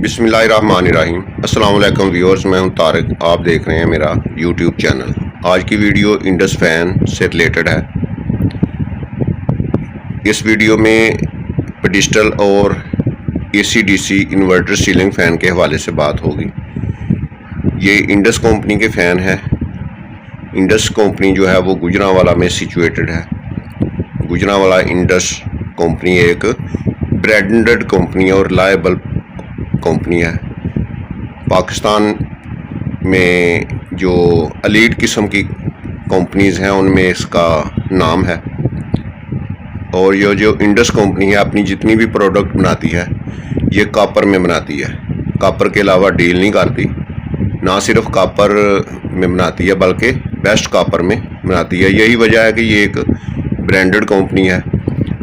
बिस्मिल्लाहिर्रहमानिर्रहीम। अस्सलाम वालेकुम व्यूअर्स, मैं हूं तारिक। आप देख रहे हैं मेरा यूट्यूब चैनल। आज की वीडियो इंडस फैन से रिलेटेड है। इस वीडियो में पेडिस्टल और एसी-डीसी इन्वर्टर सीलिंग फ़ैन के हवाले से बात होगी। ये इंडस कंपनी के फ़ैन है। इंडस कंपनी जो है वो गुजरांवाला में सिचुएटेड है। गुजरांवाला इंडस कंपनी एक ब्रांडेड कंपनी और रिलायबल कंपनी है। पाकिस्तान में जो एलीट किस्म की कंपनीज़ हैं उनमें इसका नाम है। और ये जो इंडस कंपनी है अपनी जितनी भी प्रोडक्ट बनाती है ये कॉपर में बनाती है। कॉपर के अलावा डील नहीं करती। ना सिर्फ कॉपर में बनाती है बल्कि बेस्ट कॉपर में बनाती है। यही वजह है कि ये एक ब्रांडेड कंपनी है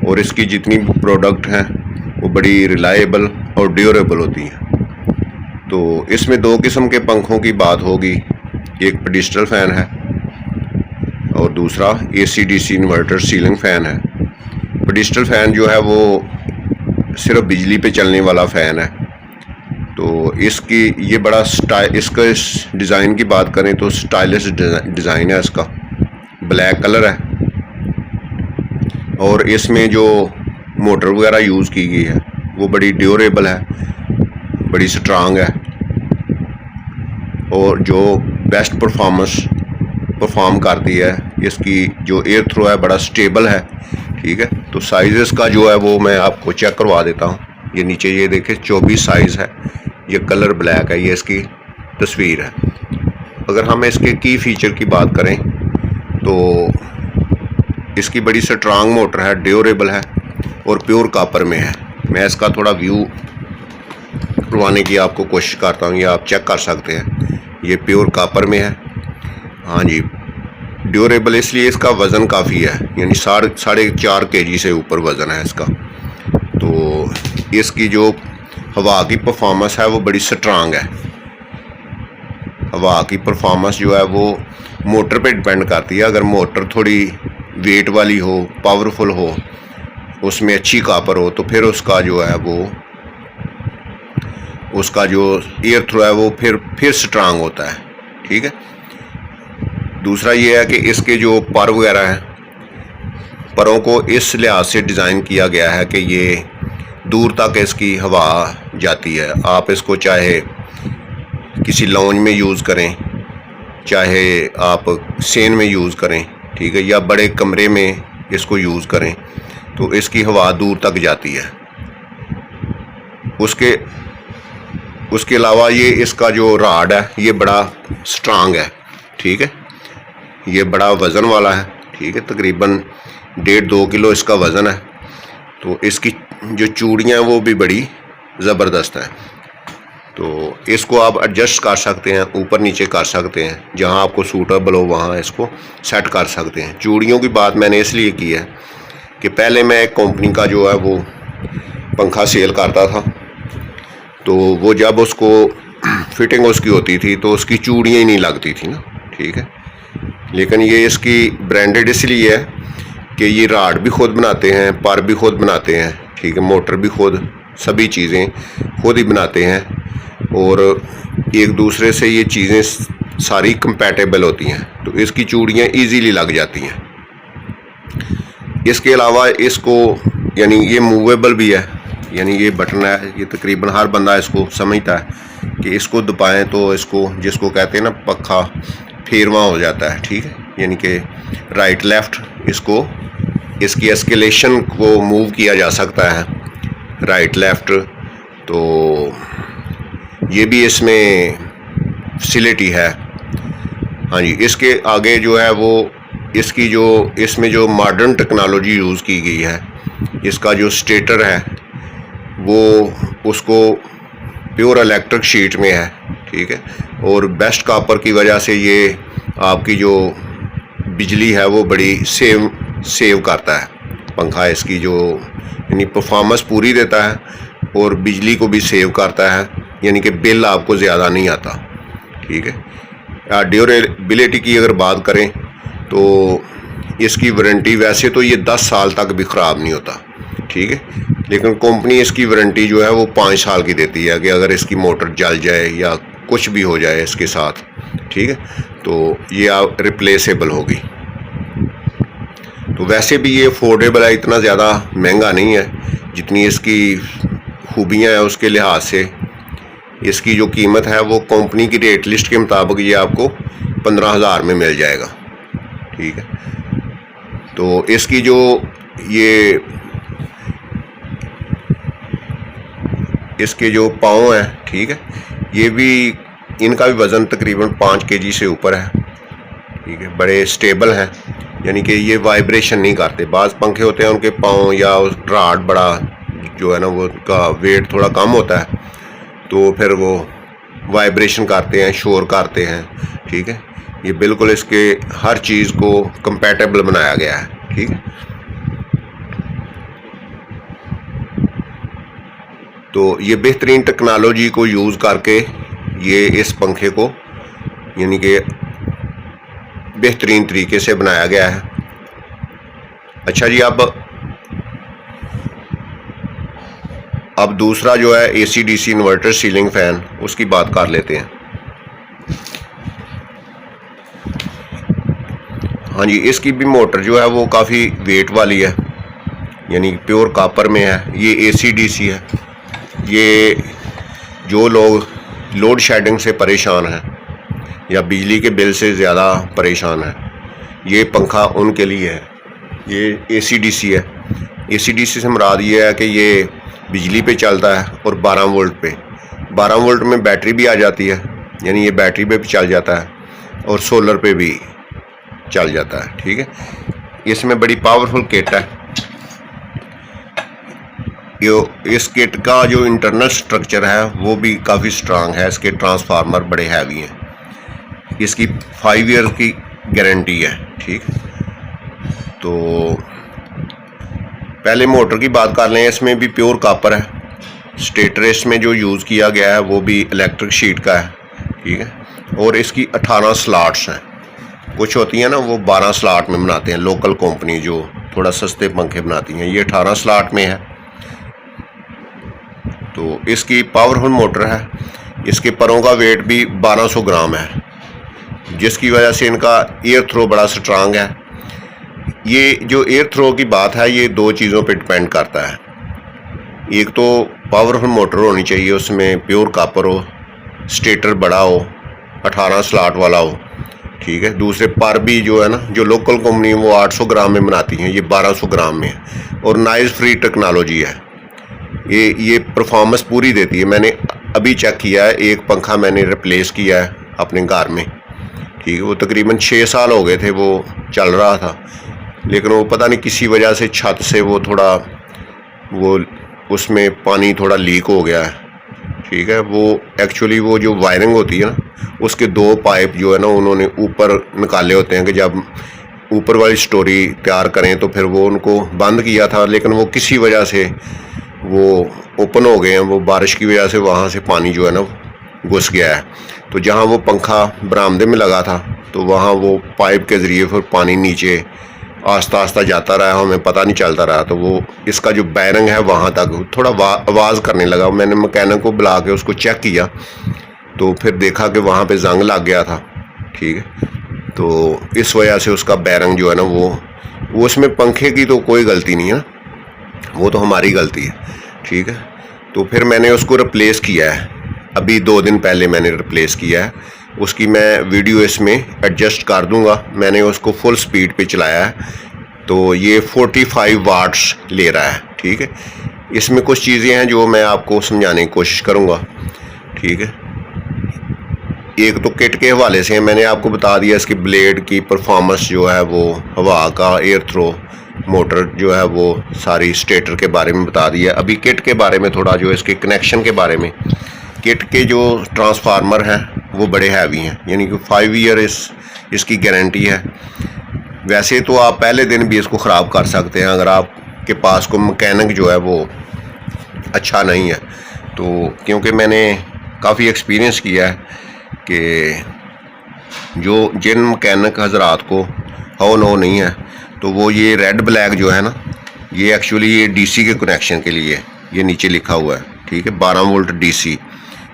और इसकी जितनी भी प्रोडक्ट हैं वो बड़ी रिलायबल और ड्यूरेबल होती हैं। तो इसमें दो किस्म के पंखों की बात होगी। एक पेडिस्टल फ़ैन है और दूसरा एसी-डीसी इन्वर्टर सीलिंग फ़ैन है। पेडिस्टल फ़ैन जो है वो सिर्फ बिजली पे चलने वाला फ़ैन है। तो इसकी ये बड़ा इसका इस डिज़ाइन की बात करें तो स्टाइलिश डिज़ाइन है। इसका ब्लैक कलर है और इसमें जो मोटर वगैरह यूज़ की गई है वो बड़ी ड्यूरेबल है, बड़ी स्ट्रांग है और जो बेस्ट परफॉर्म करती है। इसकी जो एयर थ्रो है बड़ा स्टेबल है। ठीक है, तो साइज़ का जो है वो मैं आपको चेक करवा देता हूँ। ये नीचे ये देखें 24 साइज़ है। ये कलर ब्लैक है। ये इसकी तस्वीर है। अगर हम इसके की फ़ीचर की बात करें तो इसकी बड़ी स्ट्रांग मोटर है, ड्यूरेबल है और प्योर कॉपर में है। मैं इसका थोड़ा व्यू करवाने की आपको कोशिश करता हूँ। ये आप चेक कर सकते हैं। ये प्योर कॉपर में है। हाँ जी, ड्यूरेबल इसलिए इसका वज़न काफ़ी है, यानी 4.5 kg से ऊपर वज़न है इसका। तो इसकी जो हवा की परफॉर्मेंस है वो बड़ी स्ट्रांग है। हवा की परफॉर्मेंस जो है वो मोटर पे डिपेंड करती है। अगर मोटर थोड़ी वेट वाली हो, पावरफुल हो, उसमें अच्छी कॉपर हो तो फिर उसका जो है वो उसका जो एयर थ्रो है वो फिर स्ट्रांग होता है। ठीक है, दूसरा ये है कि इसके जो पर वगैरह हैं, परों को इस लिहाज से डिज़ाइन किया गया है कि ये दूर तक इसकी हवा जाती है। आप इसको चाहे किसी लॉन्ज में यूज़ करें, चाहे आप सेन में यूज़ करें, ठीक है, या बड़े कमरे में इसको यूज़ करें तो इसकी हवा दूर तक जाती है। उसके अलावा ये इसका जो राड है ये बड़ा स्ट्रांग है। ठीक है, ये बड़ा वज़न वाला है। ठीक है, तकरीबन 1.5-2 किलो इसका वज़न है। तो इसकी जो चूड़ियाँ हैं वो भी बड़ी ज़बरदस्त हैं। तो इसको आप एडजस्ट कर सकते हैं, ऊपर नीचे कर सकते हैं, जहाँ आपको सूटेबल हो वहाँ इसको सेट कर सकते हैं। चूड़ियों की बात मैंने इसलिए की है कि पहले मैं एक कंपनी का जो है वो पंखा सेल करता था। तो वो जब उसको फिटिंग उसकी होती थी तो उसकी चूड़ियाँ ही नहीं लगती थी ना। ठीक है, लेकिन ये इसकी ब्रांडेड इसलिए है कि ये राड भी खुद बनाते हैं, पर भी खुद बनाते हैं। ठीक है, मोटर भी खुद, सभी चीज़ें खुद ही बनाते हैं और एक दूसरे से ये चीज़ें सारी कंपैटिबल होती हैं। तो इसकी चूड़ियाँ इजीली लग जाती हैं। इसके अलावा इसको यानी ये मूवेबल भी है, यानी ये बटन है, ये तकरीबन हर बंदा इसको समझता है कि इसको दबाएं तो इसको, जिसको कहते हैं ना, पक्का फेरवा हो जाता है। ठीक है, यानी कि राइट लेफ़्ट इसकी एस्केलेशन को मूव किया जा सकता है, राइट लेफ़्ट। तो ये भी इसमें फैसिलिटी है। हाँ जी, इसके आगे जो है वो इसमें जो मॉडर्न टेक्नोलॉजी यूज़ की गई है, इसका जो स्टेटर है वो उसको प्योर इलेक्ट्रिक शीट में है। ठीक है, और बेस्ट कॉपर की वजह से ये आपकी जो बिजली है वो बड़ी सेव करता है पंखा। इसकी जो यानी परफॉर्मेंस पूरी देता है और बिजली को भी सेव करता है, यानी कि बिल आपको ज़्यादा नहीं आता। ठीक है, ड्यूरेबिलिटी की अगर बात करें तो इसकी वारंटी वैसे तो ये 10 साल तक भी ख़राब नहीं होता। ठीक है, लेकिन कंपनी इसकी वारंटी जो है वो 5 साल की देती है कि अगर इसकी मोटर जल जाए या कुछ भी हो जाए इसके साथ, ठीक है, तो ये आप रिप्लेसेबल होगी। तो वैसे भी ये अफोर्डेबल है, इतना ज़्यादा महंगा नहीं है, जितनी इसकी खूबियाँ हैं उसके लिहाज से इसकी जो कीमत है वो कंपनी की रेट लिस्ट के मुताबिक ये आपको 15,000 में मिल जाएगा, ठीक है। तो इसकी जो ये इसके जो पाँव हैं, ठीक है, ये भी इनका भी वज़न तकरीबन 5 kg से ऊपर है, ठीक है। बड़े स्टेबल हैं, यानी कि ये वाइब्रेशन नहीं करते। बाज़ पंखे होते हैं उनके पाँव या उस राड बड़ा जो है ना वो का वेट थोड़ा कम होता है तो फिर वो वाइब्रेशन करते हैं, शोर करते हैं, ठीक है। ये बिल्कुल इसके हर चीज़ को कंपैटिबल बनाया गया है, ठीक है। तो ये बेहतरीन टेक्नोलॉजी को यूज़ करके ये इस पंखे को यानी कि बेहतरीन तरीके से बनाया गया है। अच्छा जी, अब दूसरा जो है AC/DC इन्वर्टर सीलिंग फ़ैन, उसकी बात कर लेते हैं। हाँ जी, इसकी भी मोटर जो है वो काफ़ी वेट वाली है, यानी प्योर कॉपर में है। ये AC/DC है। ये जो लोग लोड शेडिंग से परेशान हैं या बिजली के बिल से ज़्यादा परेशान हैं, ये पंखा उनके लिए है। ये AC/DC है। AC/DC से मुराद ये है कि ये बिजली पे चलता है और 12 वोल्ट पे। 12 वोल्ट में बैटरी भी आ जाती है, यानी ये बैटरी पे भी चल जाता है और सोलर पे भी चल जाता है, ठीक है। इसमें बड़ी पावरफुल किट है। इस किट का जो इंटरनल स्ट्रक्चर है वो भी काफ़ी स्ट्रांग है। इसके ट्रांसफार्मर बड़े हैवी हैं। इसकी 5 ईयर की गारंटी है, ठीक। तो पहले मोटर की बात कर लें। इसमें भी प्योर कॉपर है। स्टेटर इसमें जो यूज़ किया गया है वो भी इलेक्ट्रिक शीट का है, ठीक है। और इसकी 18 स्लॉट्स हैं। कुछ होती हैं ना वो 12 स्लॉट में बनाते हैं, लोकल कंपनी जो थोड़ा सस्ते पंखे बनाती हैं, ये 18 स्लॉट में है। तो इसकी पावरफुल मोटर है। इसके परों का वेट भी 1200 ग्राम है, जिसकी वजह से इनका एयर थ्रो बड़ा स्ट्रांग है। ये जो एयर थ्रो की बात है ये 2 चीज़ों पे डिपेंड करता है। एक तो पावरफुल मोटर होनी चाहिए, उसमें प्योर कॉपर हो, स्टेटर बड़ा हो, 18 स्लॉट वाला हो, ठीक है। दूसरे पर भी जो है ना, जो लोकल कंपनी वो 800 ग्राम में बनाती हैं, ये 1200 ग्राम में है और नॉइज़ फ्री टेक्नोलॉजी है। ये परफॉर्मेंस पूरी देती है। मैंने अभी चेक किया है, एक पंखा मैंने रिप्लेस किया है अपने घर में, ठीक है। वो तकरीबन 6 साल हो गए थे वो चल रहा था, लेकिन वो पता नहीं किसी वजह से छत से वो थोड़ा वो उसमें पानी थोड़ा लीक हो गया है, ठीक है। वो एक्चुअली वो जो वायरिंग होती है ना, उसके 2 पाइप जो है ना उन्होंने ऊपर निकाले होते हैं कि जब ऊपर वाली स्टोरी तैयार करें तो फिर वो उनको बंद किया था, लेकिन वो किसी वजह से वो ओपन हो गए हैं। वो बारिश की वजह से वहाँ से पानी जो है ना घुस गया है। तो जहाँ वो पंखा बरामदे में लगा था तो वहाँ वो पाइप के ज़रिए फिर पानी नीचे आस्ता आस्ता जाता रहा, हमें पता नहीं चलता रहा। तो वो इसका जो बैरिंग है वहाँ तक थोड़ा आवाज़ करने लगा। मैंने मैकेनिक को बुला के उसको चेक किया तो फिर देखा कि वहाँ पे जंग लग गया था, ठीक है। तो इस वजह से उसका बैरिंग जो है ना वो उसमें पंखे की तो कोई गलती नहीं है, वो तो हमारी गलती है, ठीक है। तो फिर मैंने उसको रिप्लेस किया है। अभी 2 दिन पहले मैंने रिप्लेस किया है। उसकी मैं वीडियो इसमें एडजस्ट कर दूंगा। मैंने उसको फुल स्पीड पे चलाया है तो ये 45 वाट्स ले रहा है, ठीक है। इसमें कुछ चीज़ें हैं जो मैं आपको समझाने की कोशिश करूंगा, ठीक है। एक तो किट के हवाले से मैंने आपको बता दिया, इसकी ब्लेड की परफॉर्मेंस जो है वो, हवा का एयर थ्रो मोटर जो है वो, सारी स्टेटर के बारे में बता दिया। अभी किट के बारे में थोड़ा, जो इसके कनेक्शन के बारे में। किट के जो ट्रांसफार्मर हैं वो बड़े हैवी हैं, यानी कि 5 ईयर इसकी गारंटी है। वैसे तो आप पहले दिन भी इसको ख़राब कर सकते हैं अगर आपके पास कोई मैकेनिक जो है वो अच्छा नहीं है। तो क्योंकि मैंने काफ़ी एक्सपीरियंस किया है कि जिन मैकेनिक हजरात को हो नहीं है तो वो ये रेड ब्लैक जो है ना ये एक्चुअली ये डीसी के कनेक्शन के लिए ये नीचे लिखा हुआ है, ठीक है। 12 वोल्ट डीसी,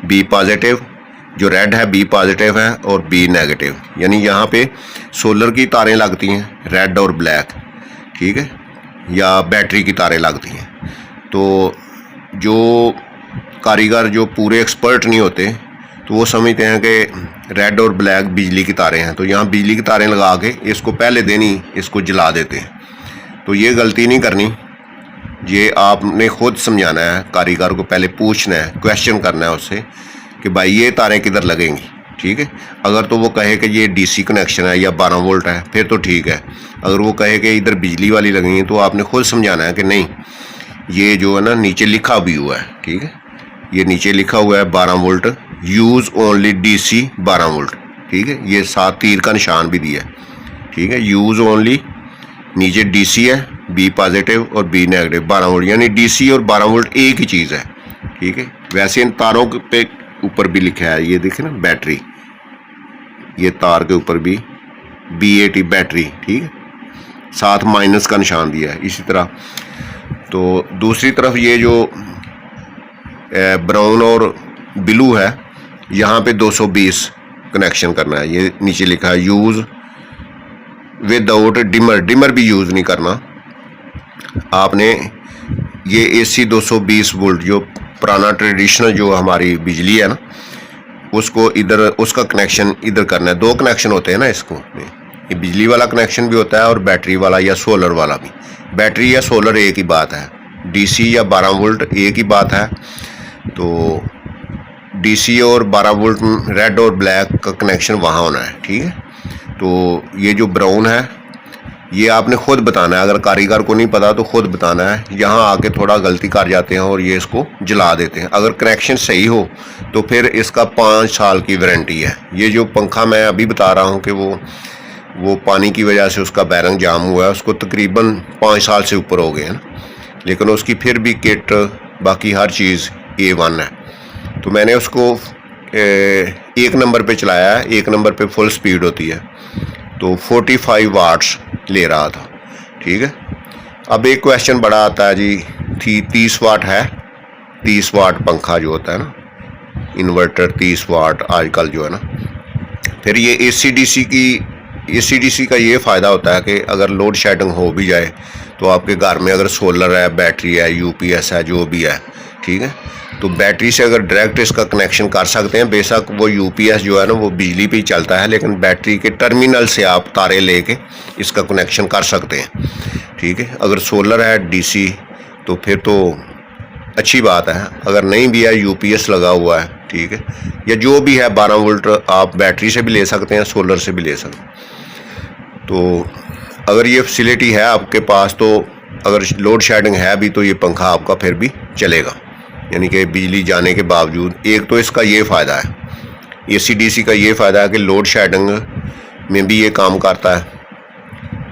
बी पॉजिटिव, जो रेड है बी पॉजिटिव है और बी नेगेटिव, यानी यहाँ पे सोलर की तारें लगती हैं रेड और ब्लैक, ठीक है, या बैटरी की तारें लगती हैं। तो जो कारीगर जो पूरे एक्सपर्ट नहीं होते तो वो समझते हैं कि रेड और ब्लैक बिजली की तारें हैं, तो यहाँ बिजली की तारें लगा के इसको पहले दिन ही इसको जला देते हैं। तो ये गलती नहीं करनी, ये आपने खुद समझाना है कारीगर को, पहले पूछना है, क्वेश्चन करना है उससे कि भाई ये तारें किधर लगेंगी, ठीक है। अगर तो वो कहे कि ये डीसी कनेक्शन है या 12 वोल्ट है फिर तो ठीक है। अगर वो कहे कि इधर बिजली वाली लगेंगी तो आपने खुद समझाना है कि नहीं, ये जो है ना नीचे लिखा भी हुआ है, ठीक है, ये नीचे लिखा हुआ है 12 volt, use only DC 12 volt, ठीक है। ये साथ तीर का निशान भी दिया है, ठीक है। यूज़ ओनली, नीचे डीसी है, बी पॉजिटिव और बी नेगेटिव, 12 वोल्ट, यानी डीसी और 12 वोल्ट एक ही चीज़ है, ठीक है। वैसे इन तारों पे ऊपर भी लिखा है, ये देखें ना बैटरी, ये तार के ऊपर भी BAT बैटरी, ठीक है, साथ माइनस का निशान दिया है इसी तरह। तो दूसरी तरफ ये जो ब्राउन और ब्लू है, यहाँ पे 220 कनेक्शन करना है, ये नीचे लिखा है यूज़ विदाउट डिमर, डिमर भी यूज़ नहीं करना आपने। ये AC 220 वोल्ट जो पुराना ट्रेडिशनल जो हमारी बिजली है ना, उसको इधर, उसका कनेक्शन इधर करना है। 2 कनेक्शन होते हैं ना इसको, ये बिजली वाला कनेक्शन भी होता है और बैटरी वाला या सोलर वाला भी। बैटरी या सोलर एक ही बात है, DC या 12 वोल्ट एक ही बात है। तो DC और 12 वोल्ट रेड और ब्लैक का कनेक्शन वहाँ होना है, ठीक है। तो ये जो ब्राउन है ये आपने खुद बताना है, अगर कारीगर को नहीं पता तो खुद बताना है। यहाँ आके थोड़ा गलती कर जाते हैं और ये इसको जला देते हैं। अगर कनेक्शन सही हो तो फिर इसका 5 साल की वारंटी है। ये जो पंखा मैं अभी बता रहा हूँ कि वो पानी की वजह से उसका बैरंग जाम हुआ है, उसको तकरीबन 5 साल से ऊपर हो गए हैं, लेकिन उसकी फिर भी किट बाकी हर चीज़ A1 है। तो मैंने उसको 1 नंबर पे चलाया है, 1 नंबर पे फुल स्पीड होती है, तो 45 वाट्स ले रहा था, ठीक है। अब एक क्वेश्चन बड़ा आता है जी, 30 वाट है, 30 वाट पंखा जो होता है ना, इन्वर्टर 30 वाट आजकल जो है ना। फिर ये AC/DC का ये फ़ायदा होता है कि अगर लोड शेडिंग हो भी जाए तो आपके घर में अगर सोलर है, बैटरी है, UPS है, जो भी है, ठीक है, तो बैटरी से अगर डायरेक्ट इसका कनेक्शन कर सकते हैं। बेशक वो UPS जो है ना वो बिजली पे ही चलता है, लेकिन बैटरी के टर्मिनल से आप तारे लेके इसका कनेक्शन कर सकते हैं, ठीक है। अगर सोलर है DC तो फिर तो अच्छी बात है, अगर नहीं भी है UPS लगा हुआ है, ठीक है, या जो भी है 12 वोल्ट आप बैटरी से भी ले सकते हैं, सोलर से भी ले सकते हैं। तो अगर ये फैसिलिटी है आपके पास तो अगर लोड शेडिंग है भी तो ये पंखा आपका फिर भी चलेगा, यानी कि बिजली जाने के बावजूद। एक तो इसका ये फ़ायदा है, AC/DC का ये फ़ायदा है कि लोड शेडिंग में भी ये काम करता है।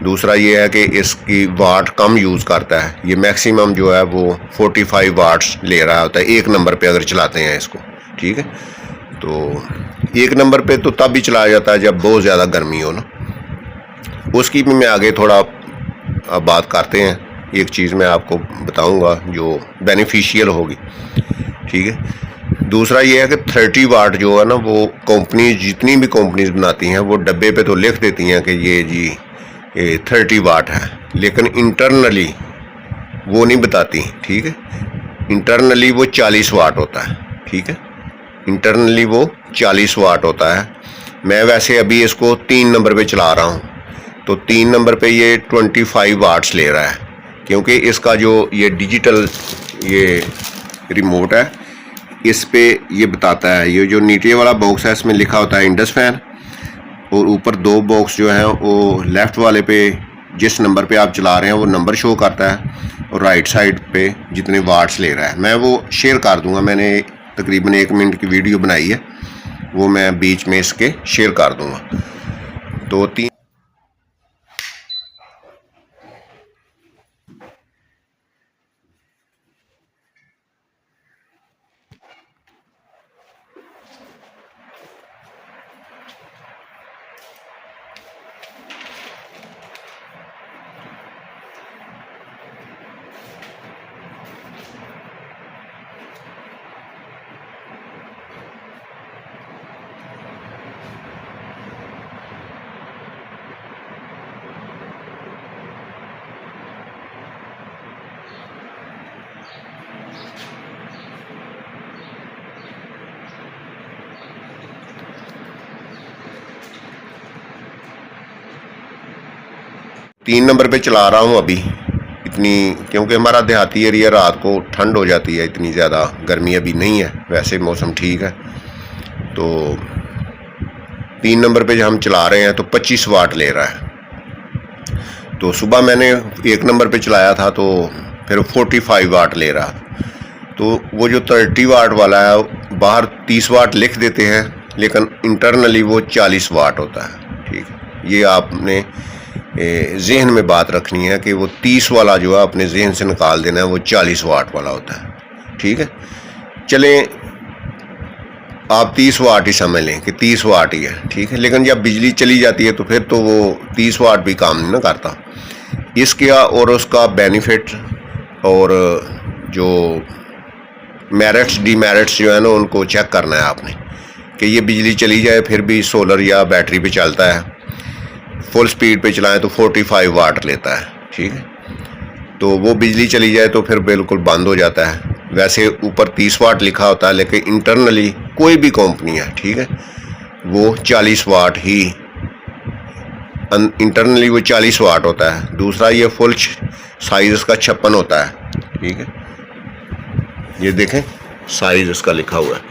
दूसरा ये है कि इसकी वाट कम यूज़ करता है, ये मैक्सिमम जो है वो 45 वाट्स ले रहा होता है 1 नंबर पे अगर चलाते हैं इसको, ठीक है। तो 1 नंबर पे तो तब भी चलाया जाता है जब बहुत ज़्यादा गर्मी हो ना, उसकी भी मैं आगे थोड़ा अब बात करते हैं। एक चीज़ मैं आपको बताऊंगा जो बेनिफिशियल होगी, ठीक है। दूसरा ये है कि 30 वाट जो है ना, वो कंपनी जितनी भी कंपनीज बनाती हैं वो डब्बे पे तो लिख देती हैं कि ये जी ये 30 वाट है, लेकिन इंटरनली वो नहीं बताती, ठीक है। इंटरनली वो 40 वाट होता है, ठीक है, इंटरनली वो 40 वाट होता है। मैं वैसे अभी इसको 3 नंबर पे चला रहा हूँ, तो 3 नंबर पे ये 25 वाट्स ले रहा है, क्योंकि इसका जो ये डिजिटल ये रिमोट है इस पे ये बताता है। ये जो नीचे वाला बॉक्स है इसमें लिखा होता है इंडस फैन, और ऊपर 2 बॉक्स जो हैं वो लेफ़्ट वाले पे जिस नंबर पे आप चला रहे हैं वो नंबर शो करता है, और राइट साइड पे जितने वाट्स ले रहा है। मैं वो शेयर कर दूंगा, मैंने तकरीबन 1 मिनट की वीडियो बनाई है, वो मैं बीच में इसके शेयर कर दूंगा। तो 3 3 नंबर पे चला रहा हूँ अभी इतनी, क्योंकि हमारा देहाती एरिया, रात को ठंड हो जाती है, इतनी ज़्यादा गर्मी अभी नहीं है, वैसे मौसम ठीक है। तो 3 नंबर पे जब हम चला रहे हैं तो 25 वाट ले रहा है। तो सुबह मैंने 1 नंबर पे चलाया था तो फिर 45 वाट ले रहा था। तो वो जो 30 वाट वाला है बाहर 30 वाट लिख देते हैं, लेकिन इंटरनली वो 40 वाट होता है। ठीक है, ये आपने जहन में बात रखनी है कि वो 30 वाला जो है अपने जहन से निकाल देना है, वो 40 वाट वाला होता है। ठीक है, चलें आप 30 वाट ही समझ लें कि 30 वाट ही है। ठीक है, लेकिन जब बिजली चली जाती है तो फिर तो वो 30 वाट भी काम नहीं ना करता। इसके और उसका बेनिफिट और जो मेरिट्स डीमेरिट्स जो है ना, उनको चेक करना है आपने कि ये बिजली चली जाए फिर भी सोलर या बैटरी पे चलता है, फुल स्पीड पे चलाएं तो 45 वाट लेता है। ठीक है, तो वो बिजली चली जाए तो फिर बिल्कुल बंद हो जाता है। वैसे ऊपर 30 वाट लिखा होता है, लेकिन इंटरनली कोई भी कंपनी है, ठीक है, वो 40 वाट ही, इंटरनली वो 40 वाट होता है। दूसरा ये फुल साइज इसका 56 होता है। ठीक है, ये देखें साइज इसका लिखा हुआ है,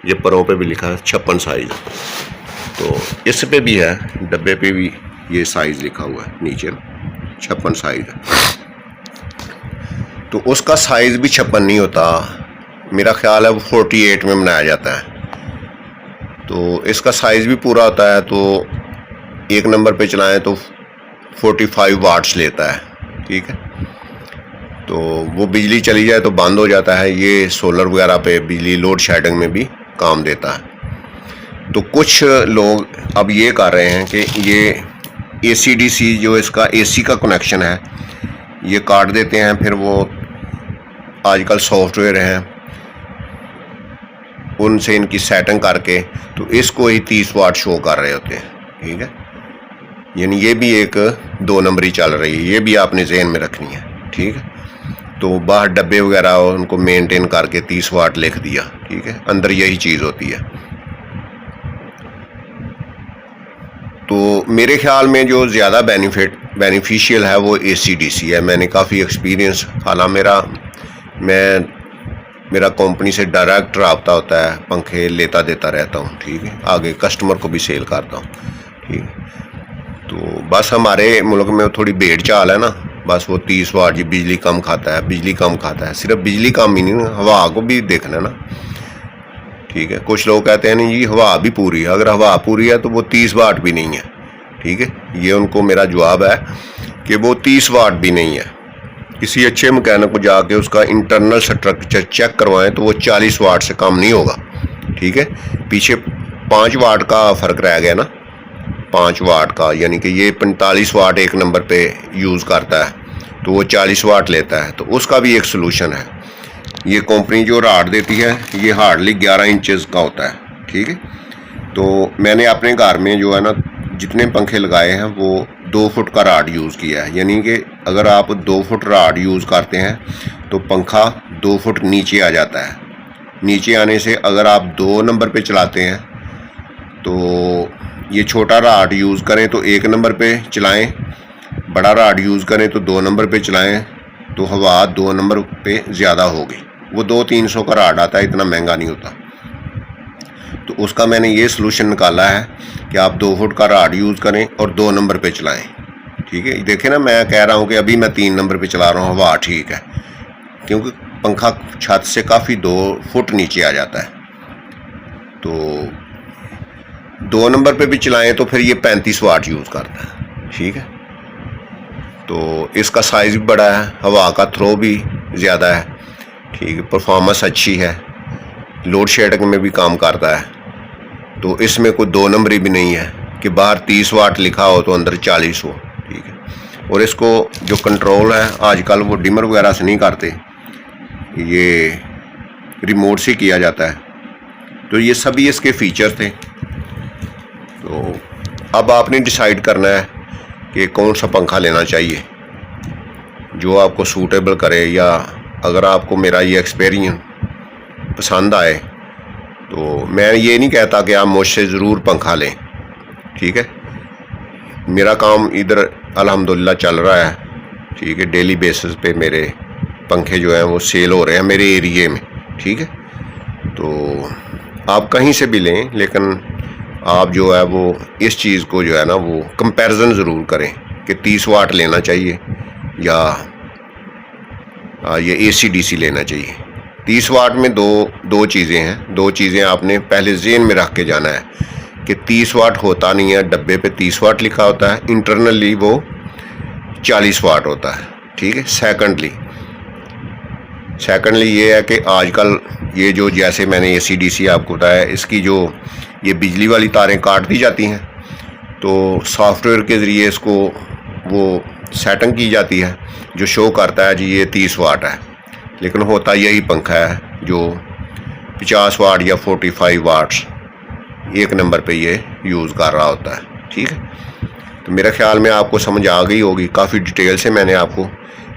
ये परों पे भी लिखा है 56 साइज। तो इस पे भी है, डब्बे पे भी ये साइज लिखा हुआ है नीचे, 56 साइज है। तो उसका साइज भी 56 नहीं होता, मेरा ख्याल है वो 48 में बनाया जाता है। तो इसका साइज भी पूरा होता है। तो 1 नंबर पे चलाएं तो 45 वाट्स लेता है। ठीक है, तो वो बिजली चली जाए तो बंद हो जाता है। ये सोलर वगैरह पे बिजली लोड शेडिंग में भी काम देता है। तो कुछ लोग अब ये कर रहे हैं कि ये AC/DC जो इसका AC का कनेक्शन है ये काट देते हैं, फिर वो आजकल सॉफ्टवेयर हैं उनसे इनकी सेटिंग करके तो इसको ही 30 वाट शो कर रहे होते हैं। ठीक है, यानी ये भी एक 2 नंबरी चल रही है, ये भी आपने जहन में रखनी है। ठीक है, तो बाहर डब्बे वगैरह उनको मेंटेन करके 30 वाट लिख दिया। ठीक है, अंदर यही चीज़ होती है। तो मेरे ख्याल में जो ज़्यादा बेनिफिशियल है वो AC/DC है। मैंने काफ़ी एक्सपीरियंस, हालांकि मेरा कंपनी से डायरेक्ट रब्ता होता है, पंखे लेता देता रहता हूँ। ठीक है, आगे कस्टमर को भी सेल करता हूँ। ठीक है, तो बस हमारे मुल्क में थोड़ी भेड़ चाल है ना, बस वो 30 वाट जी बिजली कम खाता है, बिजली कम खाता है। सिर्फ बिजली कम ही नहीं, हवा को भी देखना ना। ठीक है, कुछ लोग कहते हैं नहीं जी हवा भी पूरी है, अगर हवा पूरी है तो वो 30 वाट भी नहीं है। ठीक है, ये उनको मेरा जवाब है कि वो 30 वाट भी नहीं है। किसी अच्छे मैकेनिक को जाके उसका इंटरनल स्ट्रक्चर चेक करवाएं तो वो 40 वाट से कम नहीं होगा। ठीक है, पीछे 5 वाट का फ़र्क रह गया ना, 5 वाट का, यानी कि ये 45 वाट 1 नंबर पे यूज़ करता है तो वो 40 वाट लेता है। तो उसका भी एक सलूशन है। ये कंपनी जो राड देती है ये हार्डली 11 इंचेस का होता है। ठीक है, तो मैंने अपने घर में जो है ना जितने पंखे लगाए हैं वो 2 फुट का राड यूज़ किया है। यानी कि अगर आप 2 फुट राड यूज़ करते हैं तो पंखा 2 फुट नीचे आ जाता है। नीचे आने से अगर आप 2 नंबर पे चलाते हैं तो ये छोटा राड यूज़ करें तो 1 नंबर पे चलाएं, बड़ा राड यूज़ करें तो 2 नंबर पे चलाएं, तो हवा 2 नंबर पे ज़्यादा होगी। वो 200-300 का राड आता है, इतना महंगा नहीं होता। तो उसका मैंने ये सलूशन निकाला है कि आप 2 फुट का राड यूज़ करें और 2 नंबर पे चलाएं। ठीक है, देखें ना, मैं कह रहा हूँ कि अभी मैं 3 नंबर पे चला रहा हूँ, हवा ठीक है, क्योंकि पंखा छत से काफ़ी 2 फुट नीचे आ जाता है। तो 2 नंबर पे भी चलाएं तो फिर ये 35 वाट यूज़ करता है। ठीक है, तो इसका साइज़ भी बड़ा है, हवा का थ्रो भी ज़्यादा है। ठीक है, परफॉर्मेंस अच्छी है, लोड शेडिंग में भी काम करता है। तो इसमें कोई 2 नंबरी भी नहीं है कि बाहर 30 वाट लिखा हो तो अंदर 40 हो। ठीक है, और इसको जो कंट्रोल है आजकल वो डिमर वगैरह से नहीं करते, ये रिमोट से किया जाता है। तो ये सभी इसके फीचर थे। तो अब आपने डिसाइड करना है कि कौन सा पंखा लेना चाहिए जो आपको सूटेबल करे, या अगर आपको मेरा ये एक्सपीरियंस पसंद आए तो मैं ये नहीं कहता कि आप मुझसे ज़रूर पंखा लें। ठीक है, मेरा काम इधर अल्हम्दुलिल्लाह चल रहा है, ठीक है। डेली बेसिस पे मेरे पंखे जो हैं वो सेल हो रहे हैं मेरे एरिए में, ठीक है। तो आप कहीं से भी लें, लेकिन आप जो है वो इस चीज़ को जो है ना वो कंपैरिजन ज़रूर करें कि 30 वाट लेना चाहिए या ये AC/DC लेना चाहिए। 30 वाट में दो चीज़ें हैं, दो चीज़ें आपने पहले ज़हन में रख के जाना है कि 30 वाट होता नहीं है, डब्बे पे 30 वाट लिखा होता है, इंटरनली वो 40 वाट होता है, ठीक है। सेकंडली ये है कि आजकल ये जो जैसे मैंने AC/DC आपको बताया, इसकी जो ये बिजली वाली तारें काट दी जाती हैं तो सॉफ्टवेयर के ज़रिए इसको वो सेटिंग की जाती है जो शो करता है जी ये 30 वाट है, लेकिन होता यही पंखा है जो 50 वाट या 45 वाट्स एक नंबर पे ये यूज़ कर रहा होता है, ठीक है। तो मेरे ख्याल में आपको समझ आ गई होगी, काफ़ी डिटेल से मैंने आपको,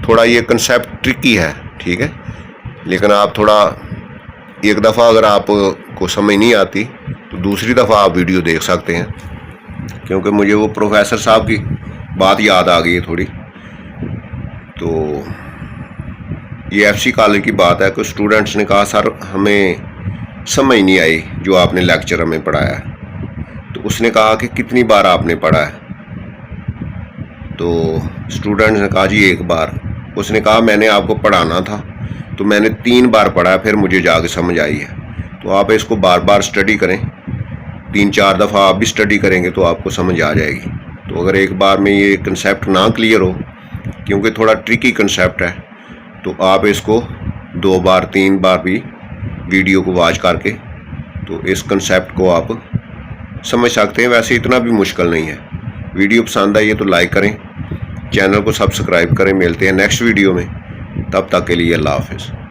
थोड़ा ये कंसेप्ट ट्रिकी है, ठीक है, लेकिन आप थोड़ा एक दफ़ा अगर आपको समझ नहीं आती तो दूसरी दफ़ा आप वीडियो देख सकते हैं, क्योंकि मुझे वो प्रोफेसर साहब की बात याद आ गई है थोड़ी। तो ये FC कॉलेज की बात है कि स्टूडेंट्स ने कहा सर हमें समझ नहीं आई जो आपने लेक्चर हमें पढ़ाया है। तो उसने कहा कि कितनी बार आपने पढ़ा है? तो स्टूडेंट्स ने कहा जी एक बार। उसने कहा मैंने आपको पढ़ाना था तो मैंने 3 बार पढ़ा फिर मुझे जाके समझ आई है। तो आप इसको बार बार स्टडी करें, 3-4 दफ़ा आप भी स्टडी करेंगे तो आपको समझ आ जाएगी। तो अगर एक बार में ये कंसेप्ट ना क्लियर हो, क्योंकि थोड़ा ट्रिकी कंसेप्ट है, तो आप इसको 2 बार 3 बार भी वीडियो को वॉच करके तो इस कंसेप्ट को आप समझ सकते हैं। वैसे इतना भी मुश्किल नहीं है। वीडियो पसंद आई है तो लाइक करें, चैनल को सब्सक्राइब करें। मिलते हैं नेक्स्ट वीडियो में, तब तक के लिए अल्लाह हाफ़िज़।